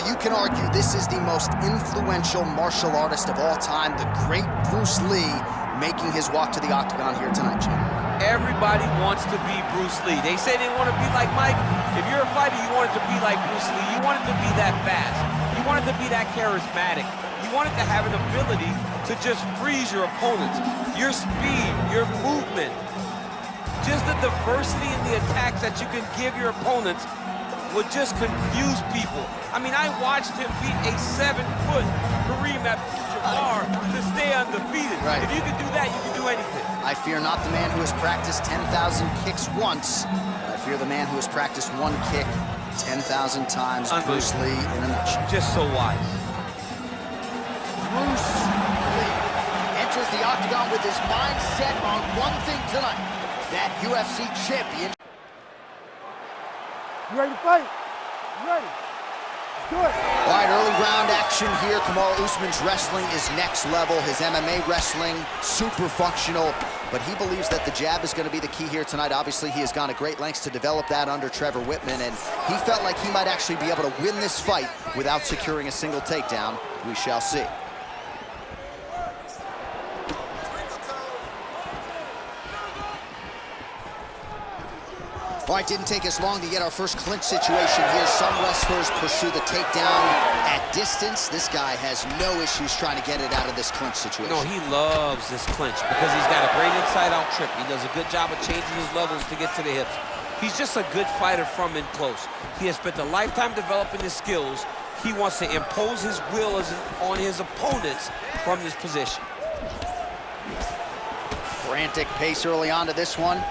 you can argue this is the most influential martial artist of all time, the great Bruce Lee, making his walk to the octagon here tonight, Jim. Everybody wants to be Bruce Lee. They say they want to be like Mike. If you're a fighter, you want it to be like Bruce Lee. You want it to be that fast. You want it to be that charismatic. You want it to have an ability to just freeze your opponents. Your speed, your movement, just the diversity in the attacks that you can give your opponents would just confuse people. I mean, I watched him beat a 7-foot Kareem Abdul-Jabbar to stay undefeated. Right. If you can do that, you can do anything. I fear not the man who has practiced 10,000 kicks once. I fear the man who has practiced one kick 10,000 times. Bruce Lee in a nutshell. Just so wise. Bruce Lee enters the octagon with his mind set on one thing tonight, that UFC champion. You ready to fight? You ready? Let's do it. All right, early round action here. Kamaru Usman's wrestling is next level. His MMA wrestling, super functional. But he believes that the jab is going to be the key here tonight. Obviously, he has gone to great lengths to develop that under Trevor Whitman, and he felt like he might actually be able to win this fight without securing a single takedown. We shall see. All right, didn't take us long to get our first clinch situation here. Some wrestlers pursue the takedown at distance. This guy has no issues trying to get it out of this clinch situation. No, he loves this clinch because he's got a great inside-out trip. He does a good job of changing his levels to get to the hips. He's just a good fighter from in close. He has spent a lifetime developing his skills. He wants to impose his will on his opponents from this position. Frantic pace early on to this one.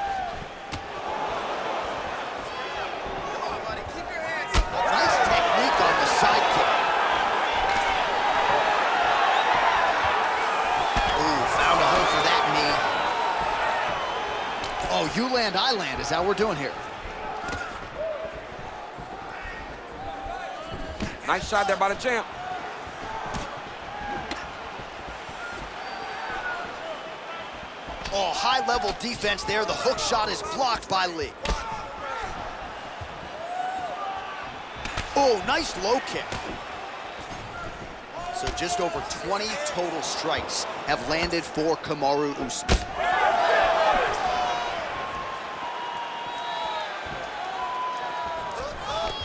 Oh, you land, I land is how we're doing here. Nice shot there by the champ. Oh, high-level defense there. The hook shot is blocked by Lee. Oh, nice low kick. So just over 20 total strikes have landed for Kamaru Usman.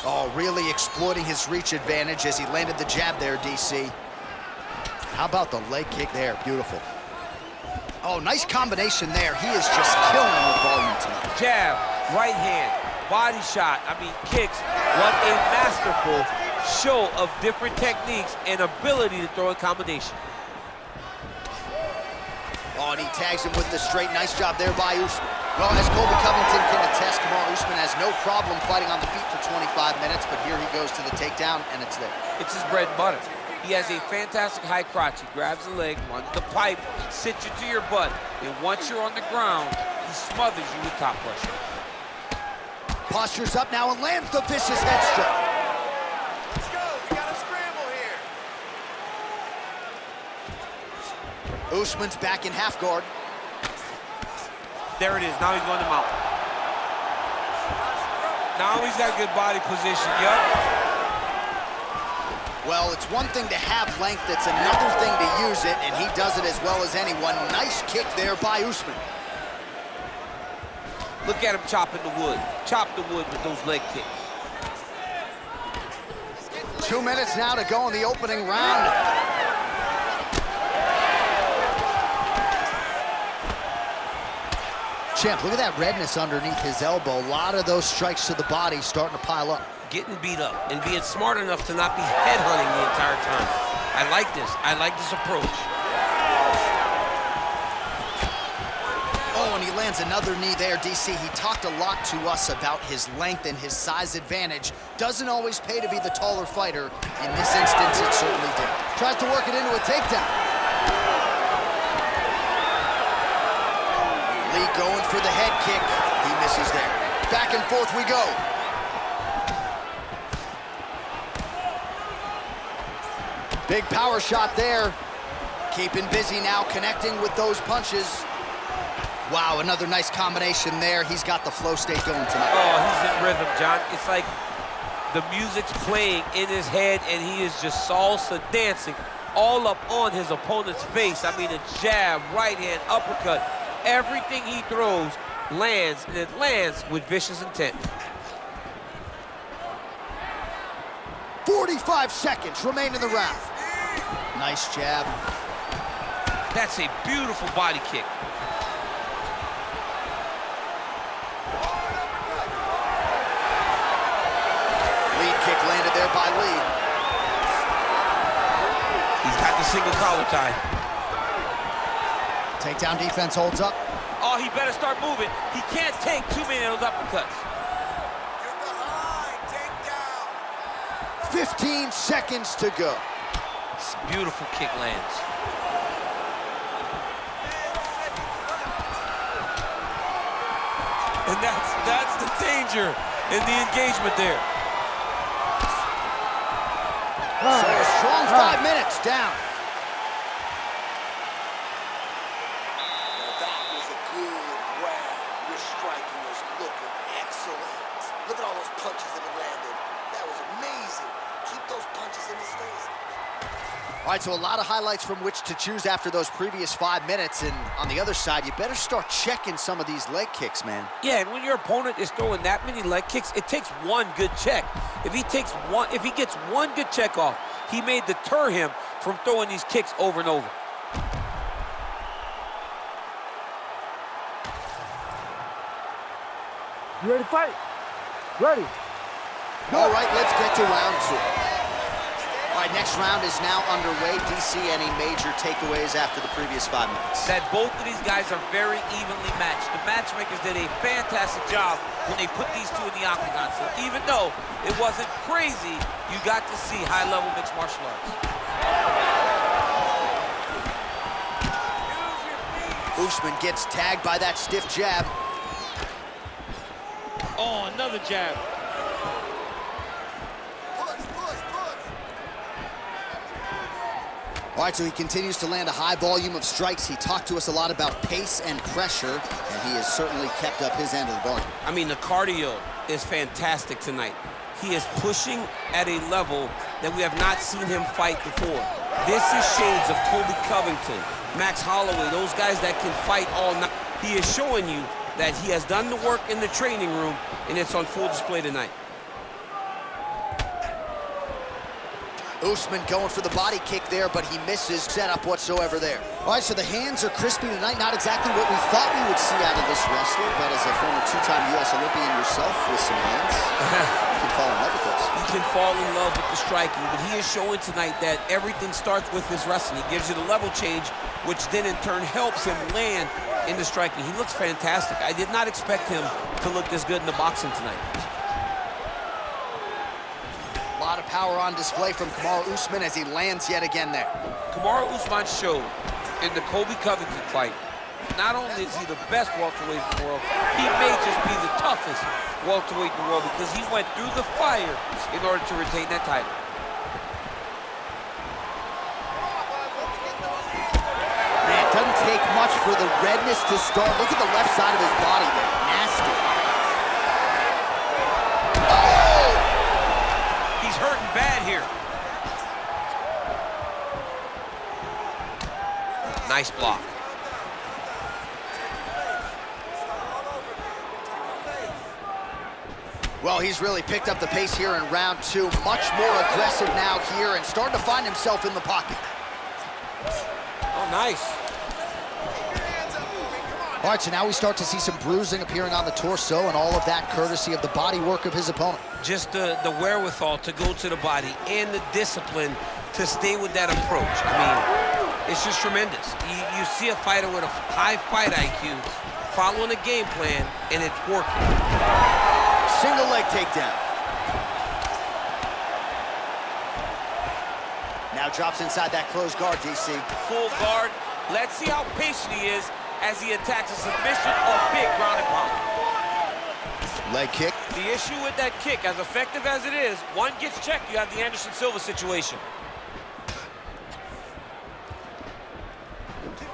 Oh, really exploiting his reach advantage as he landed the jab there, DC. How about the leg kick there? Beautiful. Oh, nice combination there. He is just killing with volume tonight. Jab, right hand, body shot, kicks. What a masterful show of different techniques and ability to throw in combination. Oh, and he tags him with the straight. Nice job there by Usman. Well, as Colby Covington can attest, Kamaru Usman has no problem fighting on the feet for 25 minutes, but here he goes to the takedown, and it's there. It's his bread and butter. He has a fantastic high crotch. He grabs the leg, runs the pipe, sits you to your butt, and once you're on the ground, he smothers you with top pressure. Postures up now and lands the vicious head strike. Let's go, we got a scramble here. Usman's back in half guard. There it is, now he's going to mount. Now he's got good body position, yup. Well, it's one thing to have length, it's another thing to use it, and he does it as well as anyone. Nice kick there by Usman. Look at him chopping the wood. Chop the wood with those leg kicks. 2 minutes now to go in the opening round. Champ, look at that redness underneath his elbow. A lot of those strikes to the body starting to pile up. Getting beat up and being smart enough to not be headhunting the entire time. I like this. I like this approach. Oh, and he lands another knee there, DC. He talked a lot to us about his length and his size advantage. Doesn't always pay to be the taller fighter. In this instance, it certainly did. Tries to work it into a takedown. Lee going for the head kick. He misses there. Back and forth we go. Big power shot there. Keeping busy now, connecting with those punches. Wow, another nice combination there. He's got the flow state going tonight. Oh, he's in rhythm, John. It's like The music's playing in his head, and he is just salsa dancing all up on his opponent's face. I mean, a jab, right hand, uppercut. Everything he throws lands, and it lands with vicious intent. 45 seconds remain in the round. Nice jab. That's a beautiful body kick. Lead kick landed there by Lee. He's got the single collar tie. Takedown defense holds up. Oh, he better start moving. He can't take too many of those uppercuts. You're behind. Takedown. 15 seconds to go. This beautiful kick lands. And that's the danger in the engagement there. So a strong 5 minutes down. Now that was a good round. Your striking was looking excellent. Look at all those punches that it landed. That was amazing. Keep those punches in his face. All right, so a lot of highlights from which to choose after those previous 5 minutes. And on the other side, you better start checking some of these leg kicks, man. Yeah, and when your opponent is throwing that many leg kicks, it takes one good check. If he gets one good check off, he may deter him from throwing these kicks over and over. You ready to fight? Ready. All right, let's get to round 2. All right, next round is now underway. DC, any major takeaways after the previous 5 minutes? That both of these guys are very evenly matched. The matchmakers did a fantastic job when they put these two in the octagon. So even though it wasn't crazy, you got to see high-level mixed martial arts. Usman gets tagged by that stiff jab. Oh, another jab. All right, so he continues to land a high volume of strikes. He talked to us a lot about pace and pressure, and he has certainly kept up his end of the bargain. I mean, the cardio is fantastic tonight. He is pushing at a level that we have not seen him fight before. This is shades of Colby Covington, Max Holloway, those guys that can fight all night. He is showing you that he has done the work in the training room, and it's on full display tonight. Usman going for the body kick there, but he misses setup whatsoever there. All right, so the hands are crispy tonight. Not exactly what we thought we would see out of this wrestler, but as a former 2-time U.S. Olympian yourself with some hands, you can fall in love with this. You can fall in love with the striking, but he is showing tonight that everything starts with his wrestling. He gives you the level change, which then in turn helps him land in the striking. He looks fantastic. I did not expect him to look this good in the boxing tonight. A lot of power on display from Kamaru Usman as he lands yet again there. Kamaru Usman showed in the Colby Covington fight, not only is he the best welterweight in the world, he may just be the toughest welterweight in the world because he went through the fire in order to retain that title. Man, it doesn't take much for the redness to start. Look at the left side of his body there. Nasty. Hurting bad here. Nice block. Well, he's really picked up the pace here in round 2. Much more aggressive now here and starting to find himself in the pocket. Oh, nice. All right, so now we start to see some bruising appearing on the torso, and all of that courtesy of the body work of his opponent. Just the wherewithal to go to the body and the discipline to stay with that approach. I mean, it's just tremendous. You see a fighter with a high fight IQ following a game plan, and it's working. Single leg takedown. Now drops inside that closed guard, DC. Full guard. Let's see how patient he is as he attacks a submission or big ground and pound. Leg kick. The issue with that kick, as effective as it is, one gets checked, you have the Anderson Silva situation.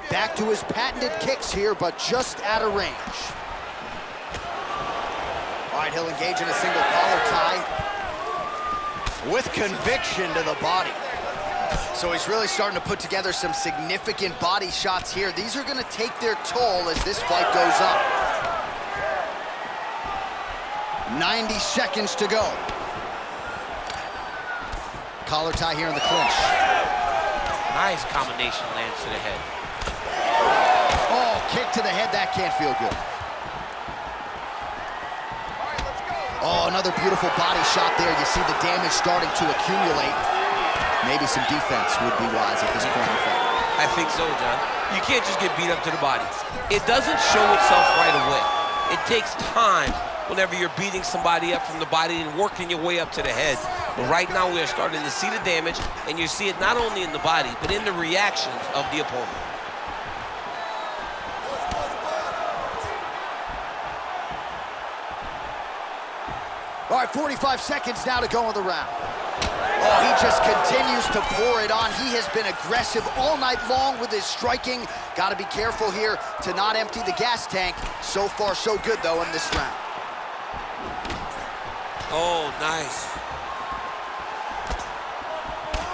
Back to his patented kicks here, but just out of range. All right, he'll engage in a single collar tie. with conviction to the body. So he's really starting to put together some significant body shots here. These are gonna take their toll as this fight goes on. 90 seconds to go. Collar tie here in the clinch. Nice combination lands to the head. Oh, kick to the head, that can't feel good. Oh, another beautiful body shot there. You see the damage starting to accumulate. Maybe some defense would be wise at this point in the fight. I think so, John. You can't just get beat up to the body. It doesn't show itself right away. It takes time whenever you're beating somebody up from the body and working your way up to the head. But right now we are starting to see the damage, and you see it not only in the body, but in the reactions of the opponent. All right, 45 seconds now to go in the round. Oh, he just continues to pour it on. He has been aggressive all night long with his striking. Got to be careful here to not empty the gas tank. So far, so good, though, in this round. Oh, nice.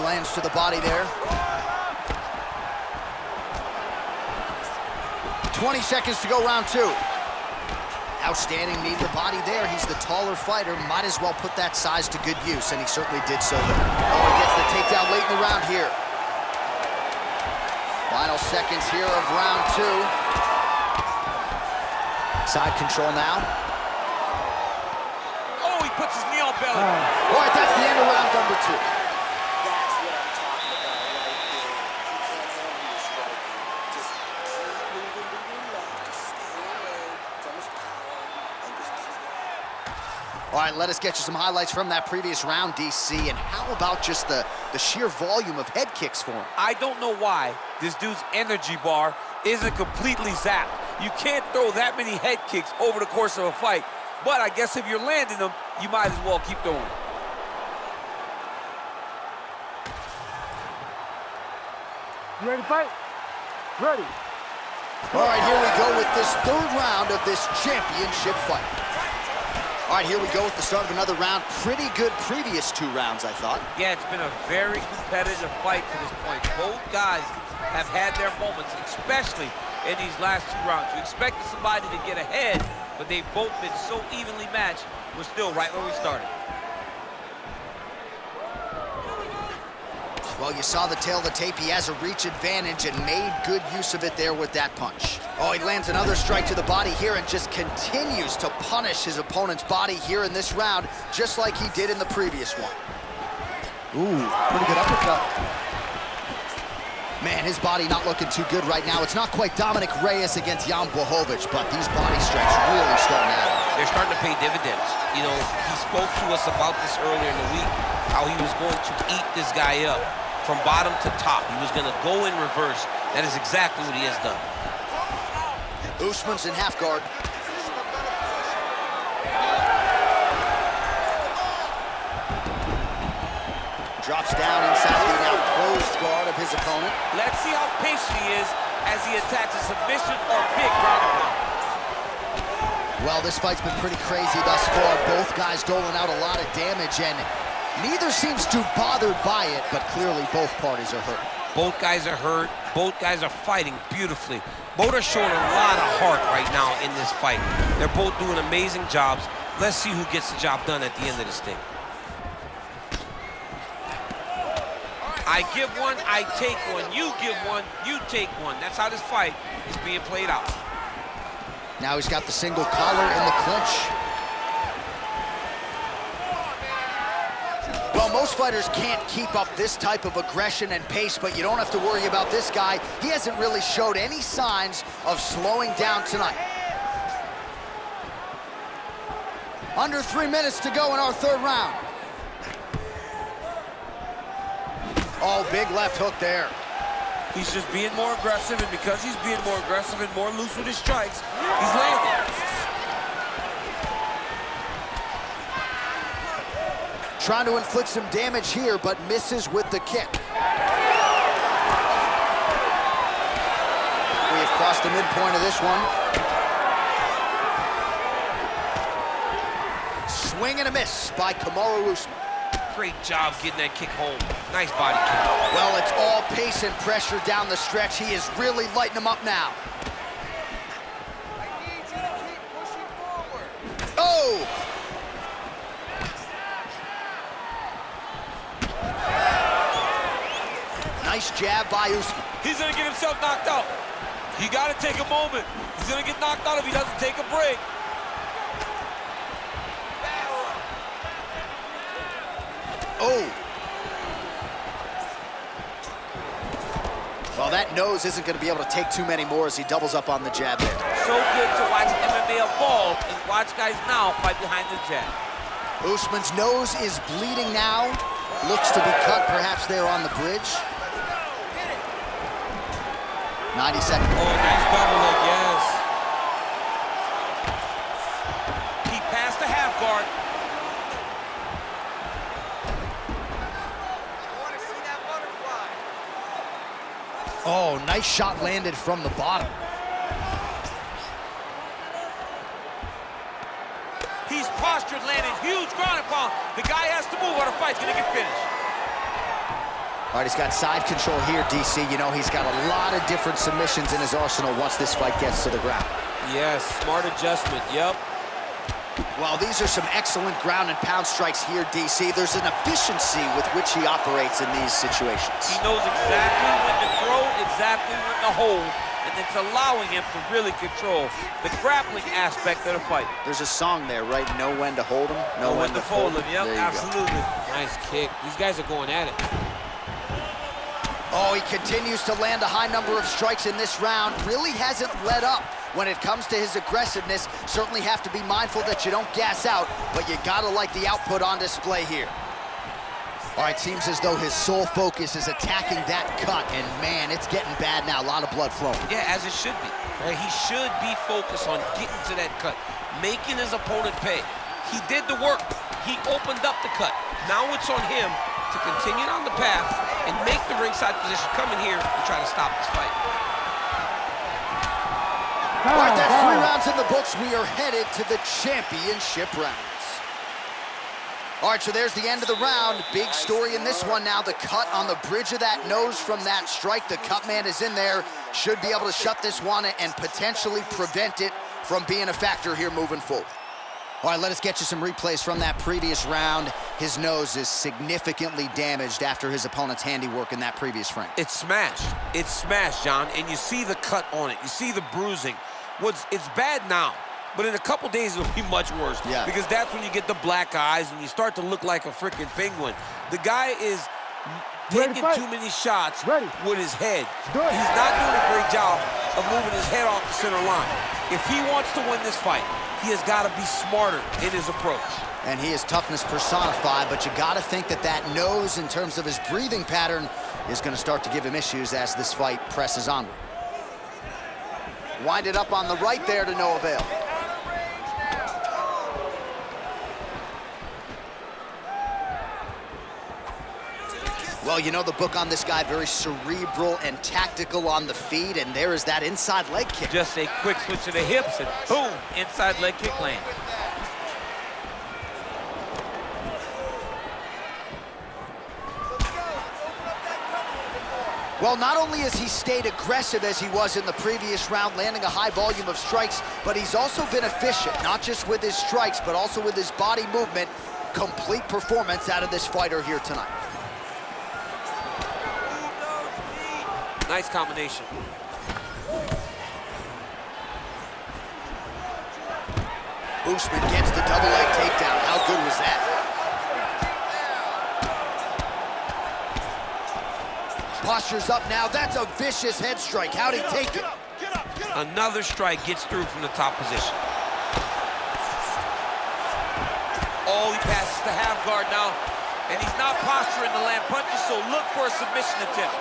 Lands to the body there. 20 seconds to go, round two. Outstanding knee to the body there. He's the taller fighter. Might as well put that size to good use, and he certainly did so there. Oh, he gets the takedown late in the round here. Final seconds here of round two. Side control now. Oh, he puts his knee on belly. All right, that's the end of round number two. That's what I'm talking about right there. You can't handle your striking. Just keep moving to your left. Just stay away from his power and just keep it. All right, let us get you some highlights from that previous round, DC. And how about just the sheer volume of head kicks for him? I don't know why this dude's energy bar isn't completely zapped. You can't throw that many head kicks over the course of a fight. But I guess if you're landing them, you might as well keep throwing. You ready to fight? Ready. All right, here we go with this third round of this championship fight. All right, here we go with the start of another round. Pretty good previous two rounds, I thought. Yeah, it's been a very competitive fight to this point. Both guys have had their moments, especially in these last two rounds. You expected somebody to get ahead, but they've both been so evenly matched. We're still right where we started. Well, you saw the tail of the tape. He has a reach advantage and made good use of it there with that punch. Oh, he lands another strike to the body here and just continues to punish his opponent's body here in this round, just like he did in the previous one. Ooh, pretty good uppercut. Man, his body not looking too good right now. It's not quite Dominic Reyes against Jan Blachowicz, but these body strikes really starting to add up. They're starting to pay dividends. You know, he spoke to us about this earlier in the week, how he was going to eat this guy up from bottom to top. He was going to go in reverse. That is exactly what he has done. Usman's in half guard. Drops down inside the now closed guard of his opponent. Let's see how patient he is as he attacks a submission or big ground and pound. Well, this fight's been pretty crazy thus far. Both guys doling out a lot of damage, and neither seems too bothered by it, but clearly both parties are hurt. Both guys are hurt. Both guys are fighting beautifully. Both are showing a lot of heart right now in this fight. They're both doing amazing jobs. Let's see who gets the job done at the end of this thing. I give one, I take one. You give one, you take one. That's how this fight is being played out. Now he's got the single collar in the clinch. Well, most fighters can't keep up this type of aggression and pace, but you don't have to worry about this guy. He hasn't really showed any signs of slowing down tonight. Under 3 minutes to go in our third round. Oh, big left hook there. He's just being more aggressive, and because he's being more aggressive and more loose with his strikes, he's landing. Trying to inflict some damage here, but misses with the kick. We have crossed the midpoint of this one. Swing and a miss by Kamaru Usman. Great job getting that kick home. Nice body kick. Well, it's all pace and pressure down the stretch. He is really lighting him up now. I need you to keep pushing forward. Oh! Nice jab by Usman. He's gonna get himself knocked out. You gotta take a moment. He's gonna get knocked out if he doesn't take a break. Oh! Well, that nose isn't going to be able to take too many more as he doubles up on the jab there. So good to watch MMA evolve and watch guys now fight behind the jab. Usman's nose is bleeding now. Looks to be cut perhaps there on the bridge. 90 seconds. Oh, nice double leg, yes. He passed the half guard. Oh, nice shot landed from the bottom. He's postured, landed huge ground and pound. The guy has to move or the fight's gonna get finished. All right, he's got side control here, DC. You know, he's got a lot of different submissions in his arsenal once this fight gets to the ground. Yes, smart adjustment, yep. Well, these are some excellent ground and pound strikes here, DC. There's an efficiency with which he operates in these situations. He knows exactly when to throw, exactly when to hold, and it's allowing him to really control the grappling aspect of the fight. There's a song there, right? Know when to hold him, know when to fold him. Yep, There you absolutely. go. Nice kick. These guys are going at it. Oh, he continues to land a high number of strikes in this round. Really hasn't let up when it comes to his aggressiveness. Certainly have to be mindful that you don't gas out, but you gotta like the output on display here. All right, seems as though his sole focus is attacking that cut, and man, it's getting bad now. A lot of blood flowing. Yeah, as it should be. Right? He should be focused on getting to that cut, making his opponent pay. He did the work. He opened up the cut. Now it's on him to continue on the path and make the ringside position, come in here and try to stop this fight. All right, that's 3 rounds in the books. We are headed to the championship rounds. All right, so there's the end of the round. Big story in this one now. The cut on the bridge of that nose from that strike. The cut man is in there. Should be able to shut this one and potentially prevent it from being a factor here moving forward. All right, let us get you some replays from that previous round. His nose is significantly damaged after his opponent's handiwork in that previous frame. It's smashed. It's smashed, John, and you see the cut on it. You see the bruising. It's bad now, but in a couple days it'll be much worse. Yeah. Because that's when you get the black eyes and you start to look like a freaking penguin. The guy is taking too many shots with his head. He's not doing a great job of moving his head off the center line. If he wants to win this fight, he has got to be smarter in his approach. And he is toughness personified, but you got to think that that nose, in terms of his breathing pattern, is going to start to give him issues as this fight presses onward. Wind it up on the right there to no avail. Well, you know the book on this guy, very cerebral and tactical on the feet, and there is that inside leg kick. Just a quick switch of the hips and boom, inside leg kick land. Well, not only has he stayed aggressive as he was in the previous round, landing a high volume of strikes, but he's also been efficient, not just with his strikes, but also with his body movement. Complete performance out of this fighter here tonight. Nice combination. Usman gets the double leg takedown. How good was that? Posture's up now. That's a vicious head strike. How'd he take it? Another strike gets through from the top position. Oh, he passes the half guard now. And he's not posturing to land punches, so look for a submission attempt.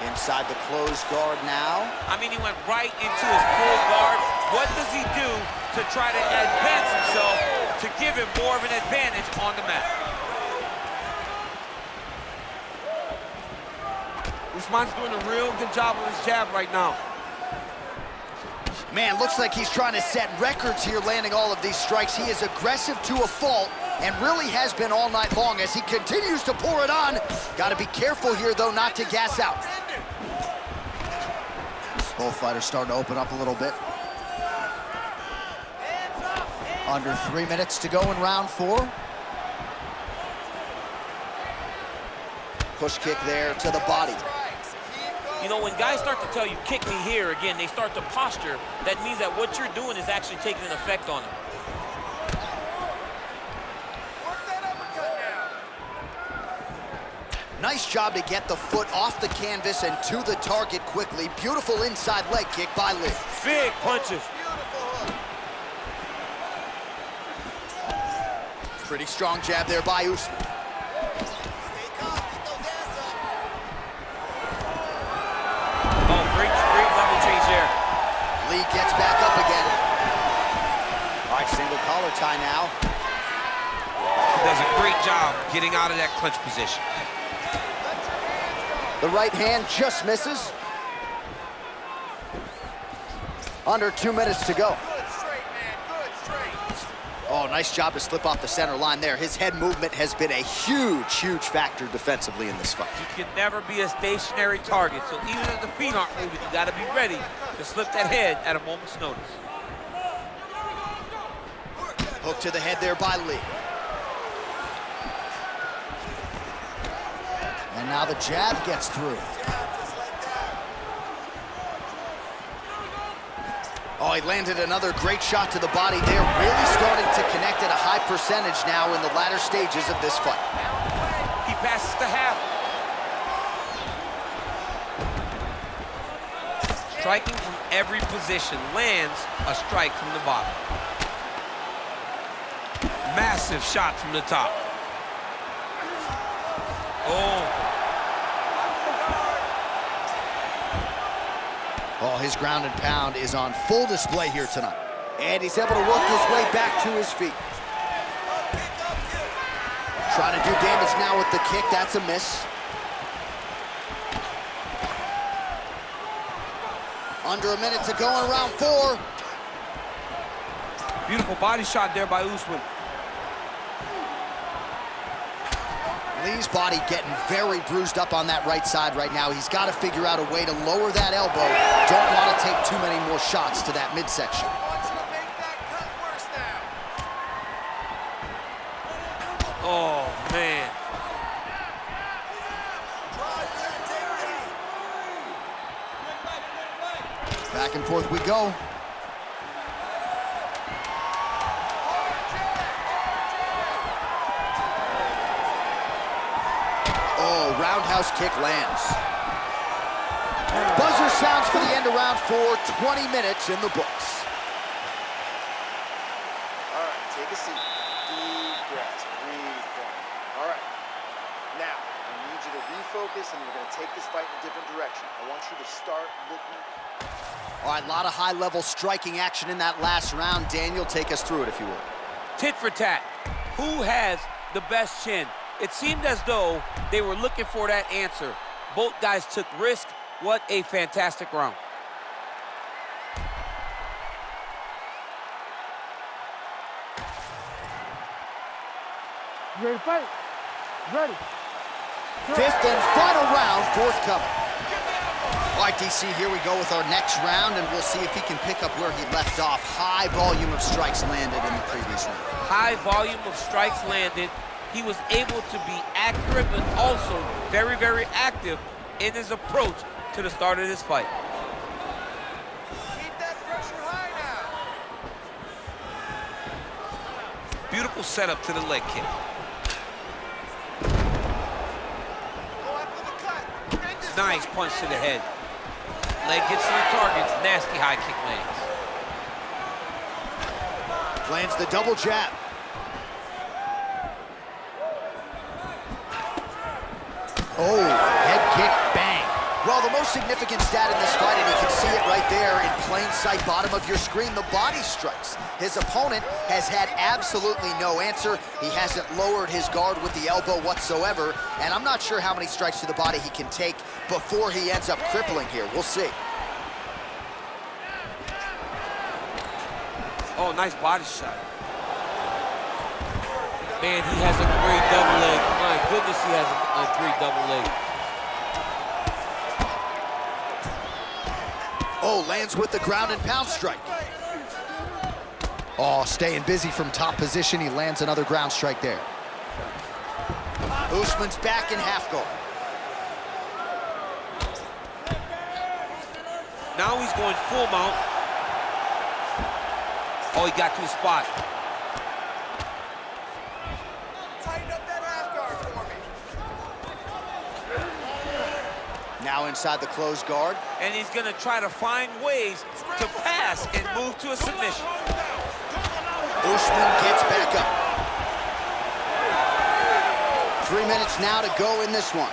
Inside the closed guard now. I mean, he went right into his full guard. What does he do to try to advance himself to give him more of an advantage on the mat? Usman's doing a real good job with his jab right now. Man, looks like he's trying to set records here, landing all of these strikes. He is aggressive to a fault, and really has been all night long as he continues to pour it on. Got to be careful here, though, not to gas out. Both fighters starting to open up a little bit. Under 3 minutes to go in round 4. Push kick there to the body. You know, when guys start to tell you, kick me here, again, they start to posture. That means that what you're doing is actually taking an effect on them. Nice job to get the foot off the canvas and to the target quickly. Beautiful inside leg kick by Lí. Big punches. Pretty strong jab there by Usman. Oh, great level change there. Lí gets back up again. All right, single collar tie now. He does a great job getting out of that clinch position. The right hand just misses. Under 2 minutes to go. Oh, nice job to slip off the center line there. His head movement has been a huge, huge factor defensively in this fight. You can never be a stationary target, so even if the feet aren't moving, you gotta be ready to slip that head at a moment's notice. Hook to the head there by Lí. And now the jab gets through. Oh, he landed another great shot to the body there. Really starting to connect at a high percentage now in the latter stages of this fight. He passes to half. Striking from every position, lands a strike from the bottom. Massive shot from the top. Oh. Oh, his ground and pound is on full display here tonight. And he's able to work his way back to his feet. Trying to do damage now with the kick. That's a miss. Under a minute to go in round 4. Beautiful body shot there by Usman. Lí's body getting very bruised up on that right side right now. He's got to figure out a way to lower that elbow. Don't want to take too many more shots to that midsection. Oh, man. Back and forth we go. Oh, roundhouse kick lands. Buzzer sounds for the end of round 4, 20 minutes in the books. All right, take a seat. Deep breaths, breathe from. All right. Now, I need you to refocus, and we're going to take this fight in a different direction. I want you to start looking. All right, a lot of high-level striking action in that last round. Daniel, take us through it, if you would. Tit for tat. Who has the best chin? It seemed as though they were looking for that answer. Both guys took risk. What a fantastic round. You ready to fight? Ready. Fifth and final round, forthcoming. All right, DC, here we go with our next round, and we'll see if he can pick up where he left off. High volume of strikes landed in the previous round. High volume of strikes landed. He was able to be accurate, but also very, very active in his approach to the start of this fight. Keep that pressure high now. Beautiful setup to the leg kick. Nice punch to the head. Leg gets to the target. Nasty high kick lands. Lands the double jab. Oh, head kick, bang. Well, the most significant stat in this fight, and you can see it right there in plain sight, bottom of your screen, the body strikes. His opponent has had absolutely no answer. He hasn't lowered his guard with the elbow whatsoever, and I'm not sure how many strikes to the body he can take before he ends up crippling here. We'll see. Oh, nice body shot. Man, he has a great double leg. My goodness, he has a great double leg. Oh, lands with the ground and pound strike. Oh, staying busy from top position. He lands another ground strike there. Usman's back in half guard. Now he's going full mount. Oh, he got to his spot. Tighten up that half guard for me. Now inside the closed guard. And he's gonna try to find ways to pass and move to a submission. Usman gets back up. 3 minutes now to go in this one.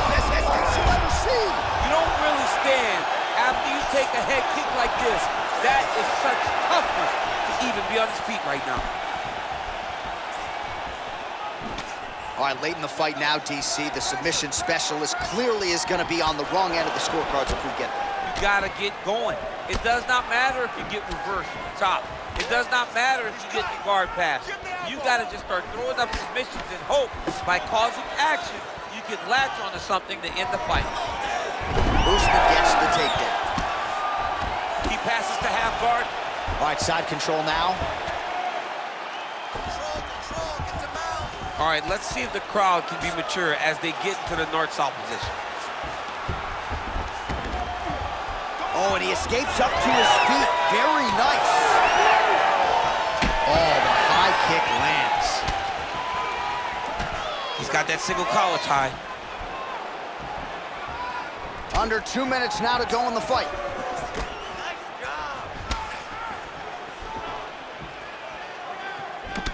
Best execution you've ever seen. You don't really stand after you take a head kick like this. That is such toughness to even be on his feet right now. All right, late in the fight now, DC. The submission specialist clearly is going to be on the wrong end of the scorecards if we get there. You gotta get going. It does not matter if you get reversed top. It does not matter if you get the guard pass. You gotta just start throwing up submissions and hope by causing action, you can latch onto something to end the fight. Usman gets the takedown. He passes to half guard. All right, side control now. Control, get to mount. All right, let's see if the crowd can be mature as they get into the north-south position. Oh, and he escapes up to his feet. Very nice. Oh, the high kick lands. He's got that single collar tie. Under 2 minutes now to go in the fight.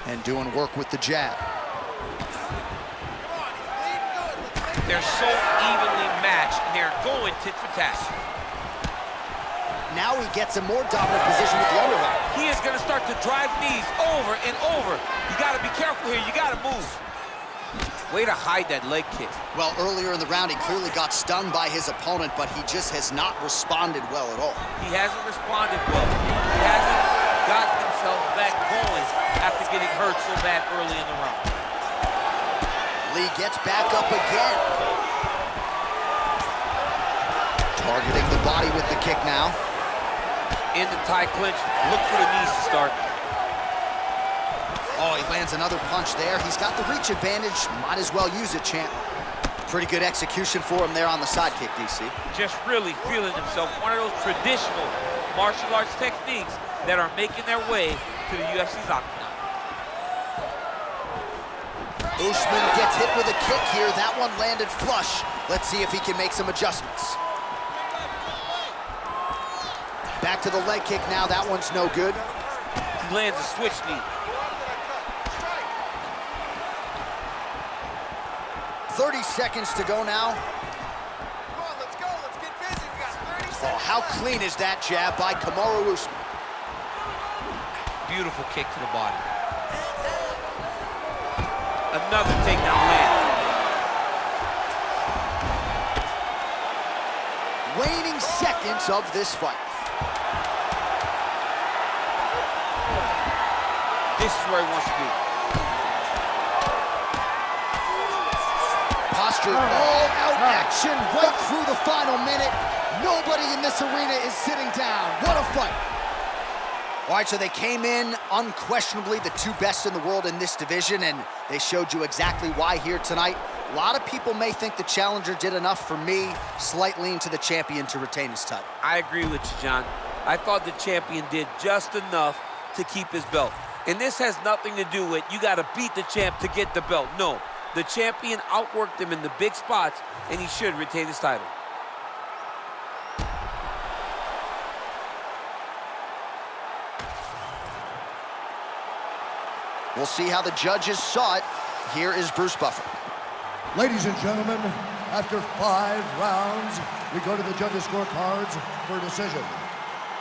And doing work with the jab. They're so evenly matched, and they're going tit for tat. Now he gets a more dominant position with the underhook. He is going to start to drive knees over and over. You got to be careful here. You got to move. Way to hide that leg kick. Well, earlier in the round, he clearly got stung by his opponent, but he just has not responded well at all. He hasn't responded well. He hasn't gotten himself back going after getting hurt so bad early in the round. Lee gets back up again. Targeting the body with the kick now. In the tie clinch, look for the knees to start. Oh, he lands another punch there. He's got the reach advantage. Might as well use it, champ. Pretty good execution for him there on the side kick, DC. Just really feeling himself. One of those traditional martial arts techniques that are making their way to the UFC's octagon. Usman gets hit with a kick here. That one landed flush. Let's see if he can make some adjustments. Back to the leg kick now. That one's no good. He lands a switch knee. 30 seconds to go now. Come on, let's go. Let's get busy. We got 30 seconds. Oh, how clean is that jab by Kamaru Usman? Beautiful kick to the body. Another takedown land. Waning seconds of this fight. This is where he wants to be. Posture, all-out action right through the final minute. Nobody in this arena is sitting down. What a fight. All right, so they came in unquestionably the two best in the world in this division, and they showed you exactly why here tonight. A lot of people may think the challenger did enough. For me, slight lean to the champion to retain his title. I agree with you, John. I thought the champion did just enough to keep his belt. And this has nothing to do with you got to beat the champ to get the belt. No, the champion outworked him in the big spots, and he should retain his title. We'll see how the judges saw it. Here is Bruce Buffer. Ladies and gentlemen, after 5 rounds, we go to the judges' scorecards for a decision.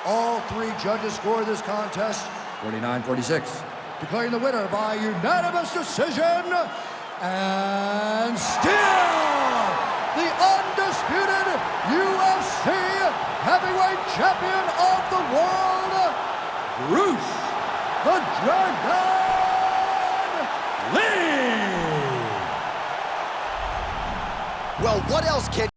All 3 judges score this contest 49-46. declaring the winner by unanimous decision, and still the undisputed UFC heavyweight champion of the world, Bruce the Dragon Lee. Well, what else can